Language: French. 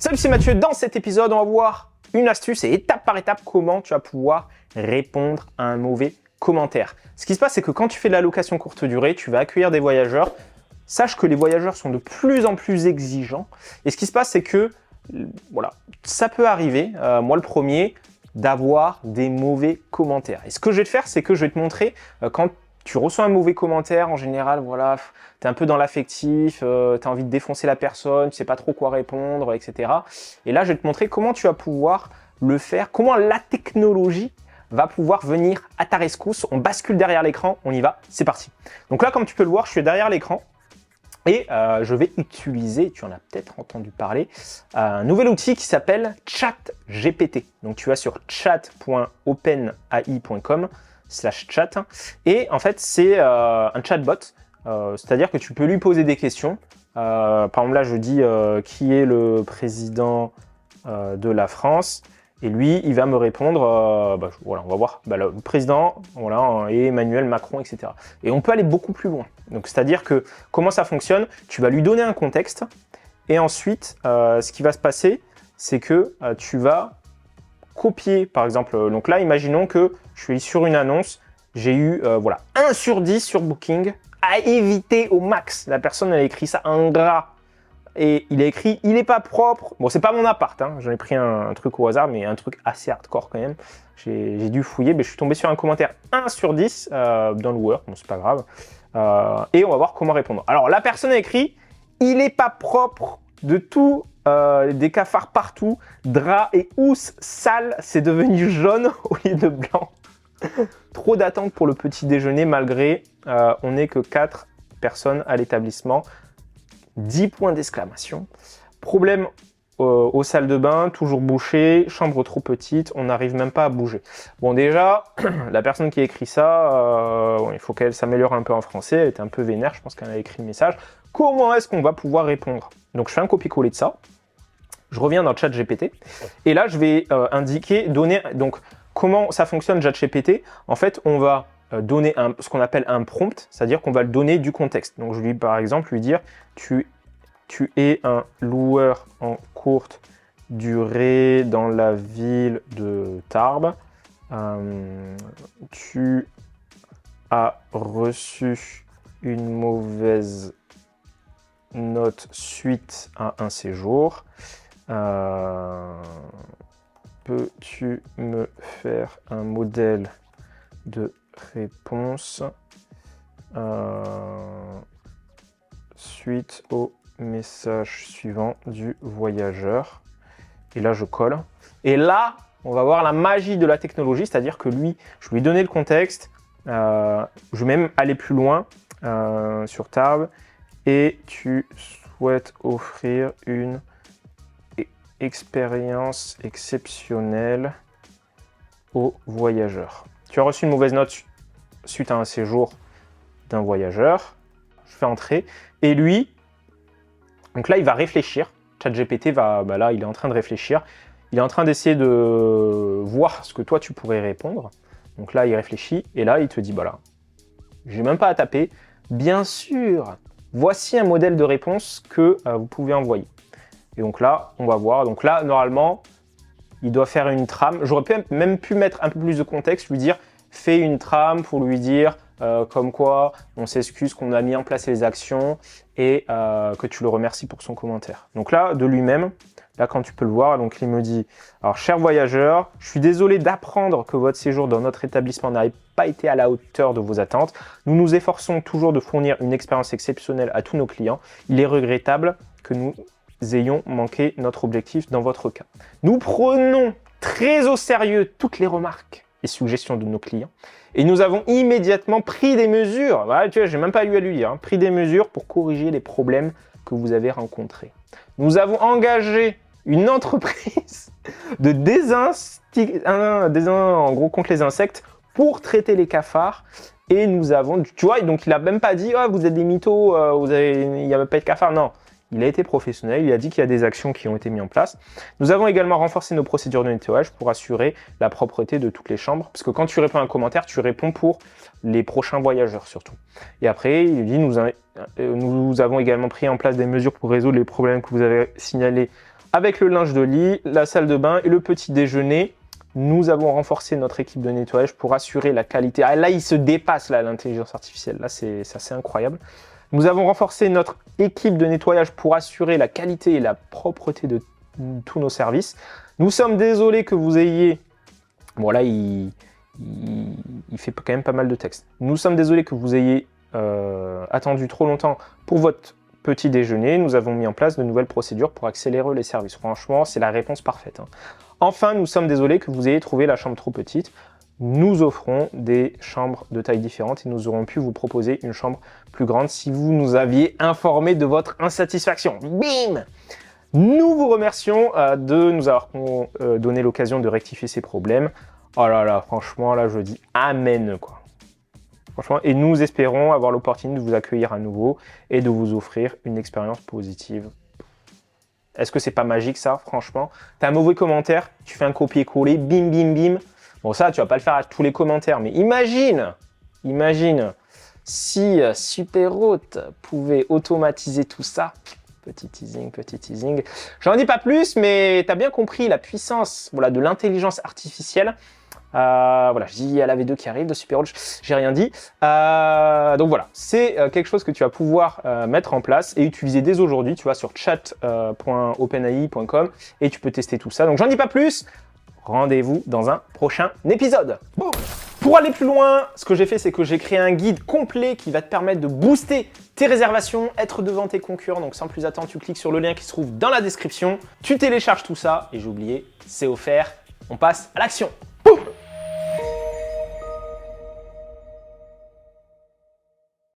Salut, c'est Mathieu. Dans cet épisode, on va voir une astuce et étape par étape comment tu vas pouvoir répondre à un mauvais commentaire. Ce qui se passe, c'est que quand tu fais de la location courte durée, tu vas accueillir des voyageurs. Sache que les voyageurs sont de plus en plus exigeants. Et ce qui se passe, c'est que voilà, ça peut arriver, moi le premier, d'avoir des mauvais commentaires. Et ce que je vais te faire, c'est que je vais te montrer quand tu reçois un mauvais commentaire, en général, voilà, tu es un peu dans l'affectif, tu as envie de défoncer la personne, tu sais pas trop quoi répondre, etc. Et là, je vais te montrer comment tu vas pouvoir le faire, comment la technologie va pouvoir venir à ta rescousse. On bascule derrière l'écran, on y va, c'est parti. Donc là, comme tu peux le voir, je suis derrière l'écran. Et je vais utiliser, tu en as peut-être entendu parler, un nouvel outil qui s'appelle ChatGPT. Donc tu vas sur chat.openai.com/chat et en fait c'est un chatbot, c'est-à-dire que tu peux lui poser des questions. Par exemple là je dis qui est le président de la France. Et lui, il va me répondre, voilà, on va voir, le président, voilà, et Emmanuel Macron, etc. Et on peut aller beaucoup plus loin. Donc, c'est-à-dire que comment ça fonctionne? Tu vas lui donner un contexte, et ensuite, ce qui va se passer, c'est que tu vas copier, par exemple, donc là, imaginons que je suis sur une annonce, j'ai eu, voilà, 1 sur 10 sur Booking, à éviter au max. La personne, elle a écrit ça en gras. Et il a écrit « il n'est pas propre ». Bon, c'est pas mon appart, hein. J'en ai pris un truc au hasard, mais un truc assez hardcore quand même. J'ai dû fouiller, mais je suis tombé sur un commentaire 1 sur 10 d'un loueur, bon, c'est pas grave. Et on va voir comment répondre. Alors, la personne a écrit « il n'est pas propre de tout, des cafards partout, draps et housses sales, c'est devenu jaune au lieu de blanc. » Trop d'attente pour le petit déjeuner, malgré on n'est que 4 personnes à l'établissement. 10 points d'exclamation. Problème aux salles de bain, toujours bouchées, chambre trop petite, on n'arrive même pas à bouger. Bon déjà, la personne qui a écrit ça, il faut qu'elle s'améliore un peu en français, elle était un peu vénère, je pense qu'elle a écrit le message. Comment est-ce qu'on va pouvoir répondre? Donc je fais un copier-coller de ça, je reviens dans ChatGPT, et là je vais indiquer, donner, donc comment ça fonctionne ChatGPT? En fait, on va donner ce qu'on appelle un prompt, c'est-à-dire qu'on va le donner du contexte. Donc je vais par exemple lui dire tu es un loueur en courte durée dans la ville de Tarbes. Tu as reçu une mauvaise note suite à un séjour. Peux-tu me faire un modèle de réponse suite au message suivant du voyageur? Et là, je colle. Et là, on va voir la magie de la technologie, c'est-à-dire que lui, je lui ai donné le contexte. Je vais même aller plus loin sur Tarbes. Et tu souhaites offrir une expérience exceptionnelle aux voyageurs. Tu as reçu une mauvaise note suite à un séjour d'un voyageur. Je fais entrer. Et lui, donc là, il va réfléchir. ChatGPT va, là, il est en train de réfléchir. Il est en train d'essayer de voir ce que toi, tu pourrais répondre. Donc là, il réfléchit. Et là, il te dit, là, j'ai même pas à taper. Bien sûr, voici un modèle de réponse que vous pouvez envoyer. Et donc là, on va voir. Donc là, normalement, il doit faire une trame. J'aurais même pu mettre un peu plus de contexte, lui dire, fais une trame pour lui dire comme quoi on s'excuse qu'on a mis en place les actions et que tu le remercies pour son commentaire. Donc là, de lui-même, là quand tu peux le voir, donc il me dit, alors cher voyageur, je suis désolé d'apprendre que votre séjour dans notre établissement n'a pas été à la hauteur de vos attentes. Nous nous efforçons toujours de fournir une expérience exceptionnelle à tous nos clients. Il est regrettable que nous ayons manqué notre objectif dans votre cas. Nous prenons très au sérieux toutes les remarques et suggestions de nos clients et nous avons immédiatement pris des mesures, voilà, tu vois, j'ai même pas eu à lui dire, hein, pris des mesures pour corriger les problèmes que vous avez rencontrés. Nous avons engagé une entreprise de en gros contre les insectes pour traiter les cafards. Et nous avons, tu vois, donc il a même pas dit oh, vous êtes des mythos, il n'y avait pas de cafards, non. Il a été professionnel, il a dit qu'il y a des actions qui ont été mises en place. Nous avons également renforcé nos procédures de nettoyage pour assurer la propreté de toutes les chambres. Parce que quand tu réponds à un commentaire, tu réponds pour les prochains voyageurs surtout. Et après, il dit nous avons également pris en place des mesures pour résoudre les problèmes que vous avez signalés avec le linge de lit, la salle de bain et le petit déjeuner. Nous avons renforcé notre équipe de nettoyage pour assurer la qualité. Ah, là, il se dépasse, là, l'intelligence artificielle. Là, c'est assez incroyable. Nous avons renforcé notre équipe de nettoyage pour assurer la qualité et la propreté de tous nos services. Nous sommes désolés que vous ayez... Bon, là, il fait quand même pas mal de texte. Nous sommes désolés que vous ayez attendu trop longtemps pour votre petit déjeuner. Nous avons mis en place de nouvelles procédures pour accélérer les services. Franchement, c'est la réponse parfaite, hein. Enfin, nous sommes désolés que vous ayez trouvé la chambre trop petite. Nous offrons des chambres de taille différente et nous aurons pu vous proposer une chambre plus grande si vous nous aviez informé de votre insatisfaction. Bim! Nous vous remercions de nous avoir donné l'occasion de rectifier ces problèmes. Oh là là, franchement, là, je dis amen, quoi. Franchement, et nous espérons avoir l'opportunité de vous accueillir à nouveau et de vous offrir une expérience positive. Est-ce que c'est pas magique, ça, franchement? T'as un mauvais commentaire, tu fais un copier-coller, bim, bim, bim. Bon, ça, tu vas pas le faire à tous les commentaires, mais imagine si Superhôte pouvait automatiser tout ça. Petit teasing, petit teasing. J'en dis pas plus, mais tu as bien compris la puissance, voilà, de l'intelligence artificielle. Voilà, je dis il y a la V2 qui arrive de Superhôte, j'ai rien dit. Donc voilà, c'est quelque chose que tu vas pouvoir mettre en place et utiliser dès aujourd'hui. Tu vas sur chat.openai.com et tu peux tester tout ça. Donc j'en dis pas plus. Rendez-vous dans un prochain épisode. Bon. Pour aller plus loin, ce que j'ai fait, c'est que j'ai créé un guide complet qui va te permettre de booster tes réservations, être devant tes concurrents. Donc sans plus attendre, tu cliques sur le lien qui se trouve dans la description. Tu télécharges tout ça et j'ai oublié, c'est offert. On passe à l'action.